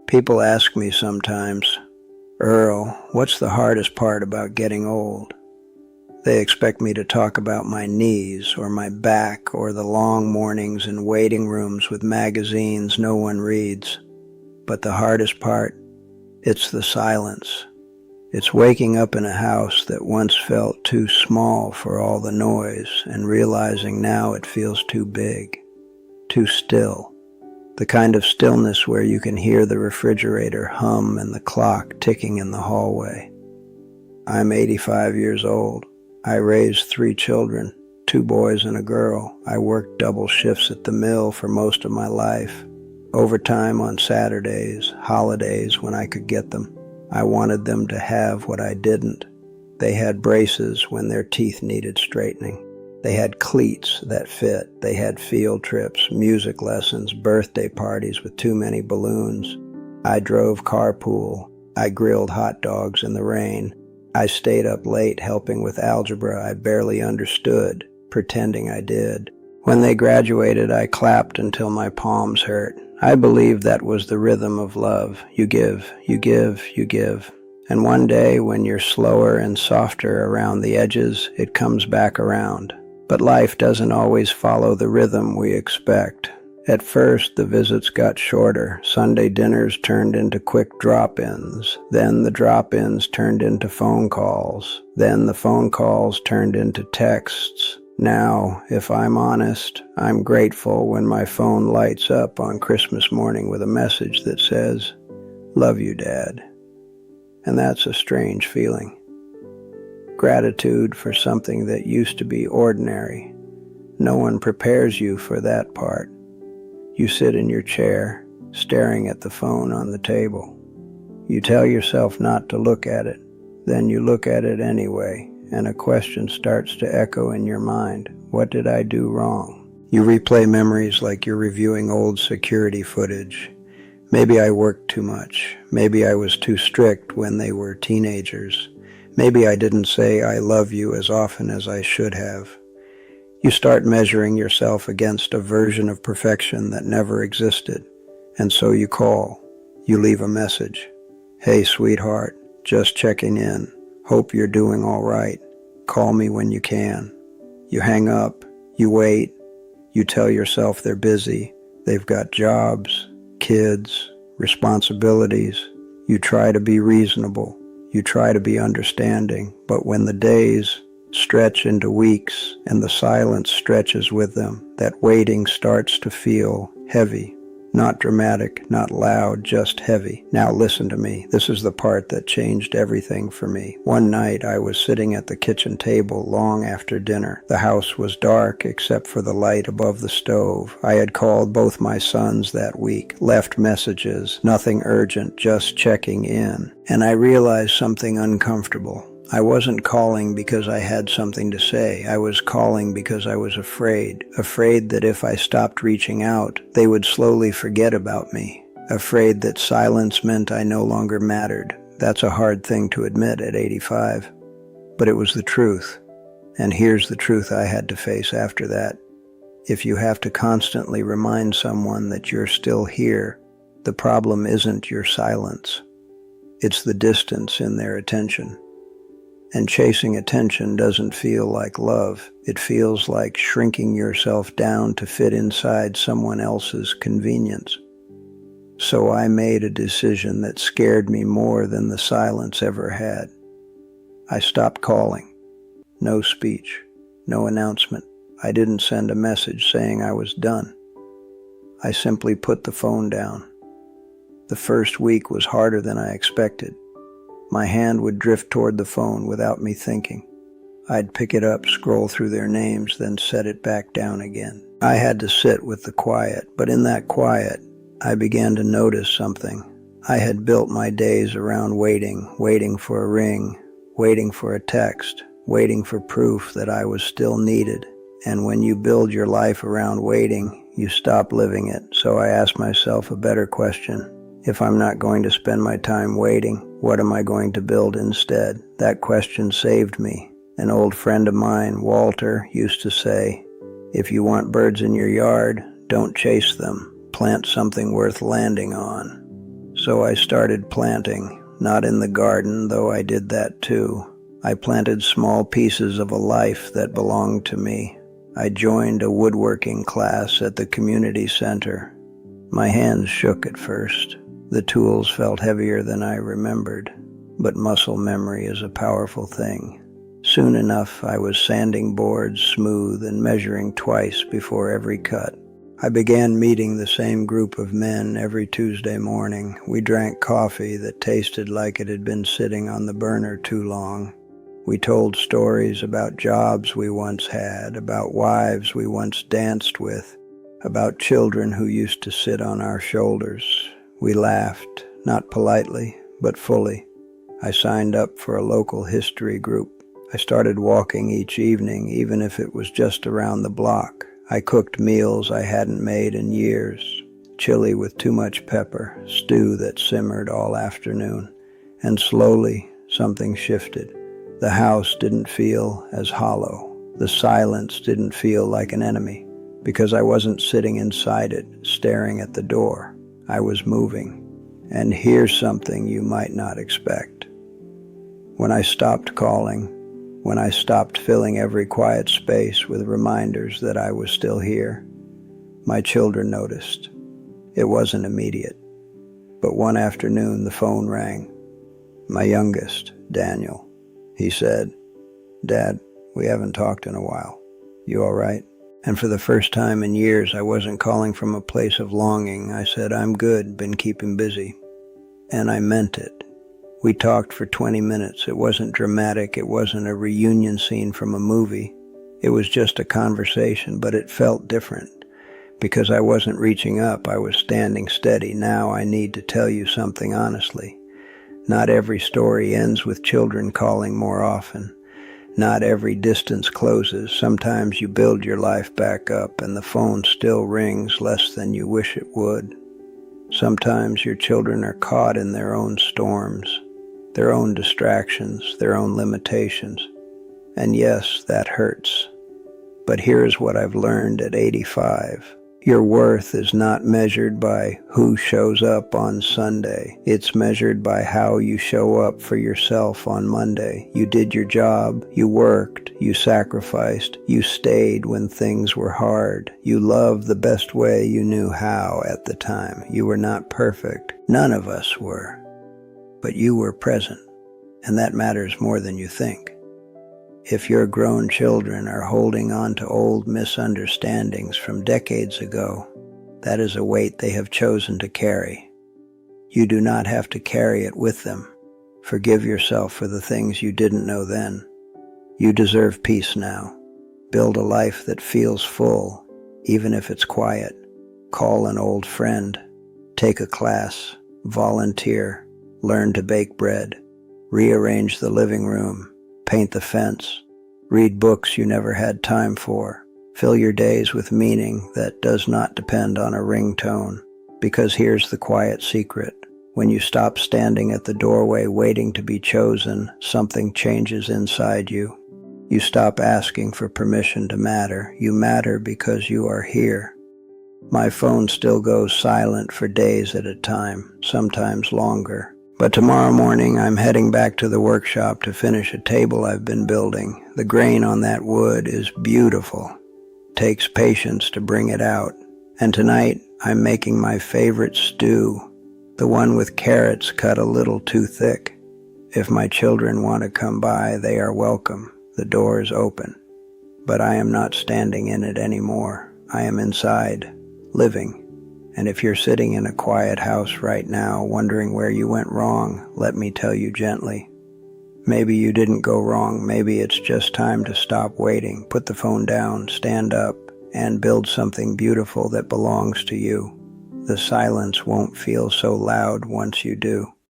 People ask me sometimes, Earl, what's the hardest part about getting old? They expect me to talk about my knees or my back or the long mornings in waiting rooms with magazines no one reads. But the hardest part, it's the silence. It's waking up in a house that once felt too small for all the noise and realizing now it feels too big, too still. The kind of stillness where you can hear the refrigerator hum and the clock ticking in the hallway. I'm 85 years old. I raised 3 children, 2 boys and a girl. I worked double shifts at the mill for most of my life. Overtime on Saturdays, holidays when I could get them. I wanted them to have what I didn't. They had braces when their teeth needed straightening. They had cleats that fit. They had field trips, music lessons, birthday parties with too many balloons. I drove carpool. I grilled hot dogs in the rain. I stayed up late helping with algebra I barely understood, pretending I did. When they graduated, I clapped until my palms hurt. I believed that was the rhythm of love. You give, you give, you give. And one day, when you're slower and softer around the edges, it comes back around. But life doesn't always follow the rhythm we expect. At first, the visits got shorter. Sunday dinners turned into quick drop-ins. Then the drop-ins turned into phone calls. Then the phone calls turned into texts. Now, if I'm honest, I'm grateful when my phone lights up on Christmas morning with a message that says, "Love you, Dad." And that's a strange feeling. Gratitude for something that used to be ordinary. No one prepares you for that part. You sit in your chair, staring at the phone on the table. You tell yourself not to look at it. Then you look at it anyway, and a question starts to echo in your mind. What did I do wrong? You replay memories like you're reviewing old security footage. Maybe I worked too much. Maybe I was too strict when they were teenagers. Maybe I didn't say I love you as often as I should have. You start measuring yourself against a version of perfection that never existed. And so you call. You leave a message. Hey, sweetheart, just checking in. Hope you're doing all right. Call me when you can. You hang up. You wait. You tell yourself they're busy. They've got jobs, kids, responsibilities. You try to be reasonable. You try to be understanding. But when the days stretch into weeks and the silence stretches with them, that waiting starts to feel heavy. Not dramatic, not loud, just heavy. Now listen to me. This is the part that changed everything for me. One night I was sitting at the kitchen table long after dinner. The house was dark except for the light above the stove. I had called both my sons that week, left messages, nothing urgent, just checking in. And I realized something uncomfortable. I wasn't calling because I had something to say. I was calling because I was afraid that if I stopped reaching out, they would slowly forget about me. Afraid that silence meant I no longer mattered. That's a hard thing to admit at 85. But it was the truth. And here's the truth I had to face after that. If you have to constantly remind someone that you're still here, the problem isn't your silence. It's the distance in their attention. And chasing attention doesn't feel like love. It feels like shrinking yourself down to fit inside someone else's convenience. So I made a decision that scared me more than the silence ever had. I stopped calling. No speech, no announcement. I didn't send a message saying I was done. I simply put the phone down. The first week was harder than I expected. My hand would drift toward the phone without me thinking. I'd pick it up, scroll through their names, then set it back down again. I had to sit with the quiet, but in that quiet, I began to notice something. I had built my days around waiting for a ring, waiting for a text, waiting for proof that I was still needed. And when you build your life around waiting, you stop living it. So I asked myself a better question. If I'm not going to spend my time waiting, what am I going to build instead? That question saved me. An old friend of mine, Walter, used to say, if you want birds in your yard, don't chase them. Plant something worth landing on. So I started planting, not in the garden, though I did that too. I planted small pieces of a life that belonged to me. I joined a woodworking class at the community center. My hands shook at first. The tools felt heavier than I remembered, but muscle memory is a powerful thing. Soon enough, I was sanding boards smooth and measuring twice before every cut. I began meeting the same group of men every Tuesday morning. We drank coffee that tasted like it had been sitting on the burner too long. We told stories about jobs we once had, about wives we once danced with, about children who used to sit on our shoulders. We laughed, not politely, but fully. I signed up for a local history group. I started walking each evening, even if it was just around the block. I cooked meals I hadn't made in years, chili with too much pepper, stew that simmered all afternoon. And slowly, something shifted. The house didn't feel as hollow. The silence didn't feel like an enemy, because I wasn't sitting inside it, staring at the door. I was moving. And here's something you might not expect. When I stopped calling, when I stopped filling every quiet space with reminders that I was still here, my children noticed. It wasn't immediate, but one afternoon the phone rang. My youngest, Daniel. He said, "Dad, we haven't talked in a while. You all right?" And for the first time in years, I wasn't calling from a place of longing. I said, "I'm good, been keeping busy." And I meant it. We talked for 20 minutes. It wasn't dramatic. It wasn't a reunion scene from a movie. It was just a conversation, but it felt different. Because I wasn't reaching up, I was standing steady. Now I need to tell you something honestly. Not every story ends with children calling more often. Not every distance closes. Sometimes you build your life back up and the phone still rings less than you wish it would. Sometimes your children are caught in their own storms, their own distractions, their own limitations. And yes, that hurts. But here's what I've learned at 85. Your worth is not measured by who shows up on Sunday. It's measured by how you show up for yourself on Monday. You did your job, you worked, you sacrificed, you stayed when things were hard. You loved the best way you knew how at the time. You were not perfect. None of us were. But you were present, and that matters more than you think. If your grown children are holding on to old misunderstandings from decades ago, that is a weight they have chosen to carry. You do not have to carry it with them. Forgive yourself for the things you didn't know then. You deserve peace now. Build a life that feels full, even if it's quiet. Call an old friend. Take a class. Volunteer. Learn to bake bread. Rearrange the living room. Paint the fence. Read books you never had time for. Fill your days with meaning that does not depend on a ringtone. Because here's the quiet secret. When you stop standing at the doorway waiting to be chosen, something changes inside you. You stop asking for permission to matter. You matter because you are here. My phone still goes silent for days at a time, sometimes longer. But tomorrow morning, I'm heading back to the workshop to finish a table I've been building. The grain on that wood is beautiful. It takes patience to bring it out. And tonight, I'm making my favorite stew, the one with carrots cut a little too thick. If my children want to come by, they are welcome. The door is open. But I am not standing in it anymore. I am inside, living. And if you're sitting in a quiet house right now, wondering where you went wrong, let me tell you gently. Maybe you didn't go wrong. Maybe it's just time to stop waiting. Put the phone down, stand up, and build something beautiful that belongs to you. The silence won't feel so loud once you do.